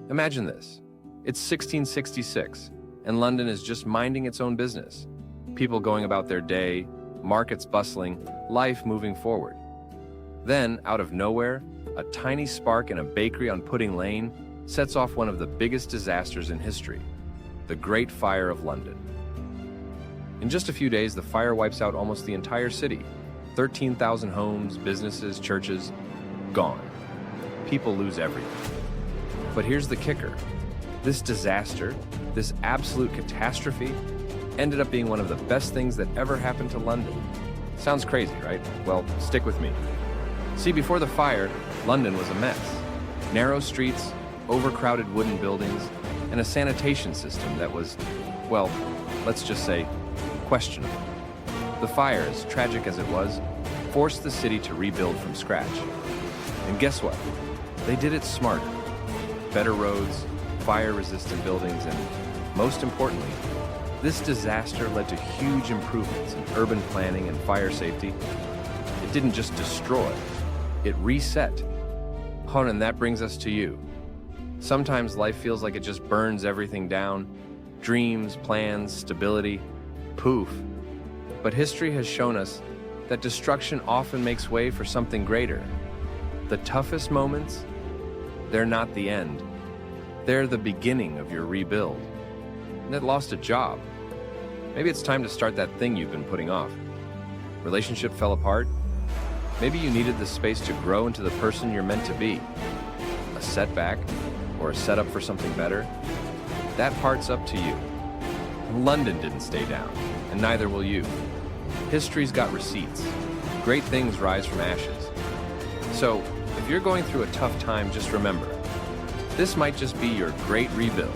Imagine this. It's 1666, and London is just minding its own business. People going about their day, markets bustling, life moving forward. Then, out of nowhere, a tiny spark in a bakery on Pudding Lane sets off one of the biggest disasters in history, the Great Fire of London. In just a few days, the fire wipes out almost the entire city. 13,000 homes, businesses, churches, gone. People lose everything. But here's the kicker. This disaster, this absolute catastrophe, ended up being one of the best things that ever happened to London. Sounds crazy, right? Well, stick with me. See, before the fire, London was a mess. Narrow streets, overcrowded wooden buildings, and a sanitation system that was, well, let's just say, questionable. The fire, as tragic as it was, forced the city to rebuild from scratch. And guess what? They did it smarter. Better roads, fire-resistant buildings, and most importantly, this disaster led to huge improvements in urban planning and fire safety. It didn't just destroy, it reset. Oh, and that brings us to you. Sometimes life feels like it just burns everything down. Dreams, plans, stability, poof. But history has shown us that destruction often makes way for something greater. The toughest moments, they're not the end. They're the beginning of your rebuild. That lost a job. Maybe it's time to start that thing you've been putting off. Relationship fell apart. Maybe you needed the space to grow into the person you're meant to be. A setback or a setup for something better. That part's up to you. London didn't stay down, and neither will you. History's got receipts. Great things rise from ashes. So, if you're going through a tough time, just remember, this might just be your great rebuild.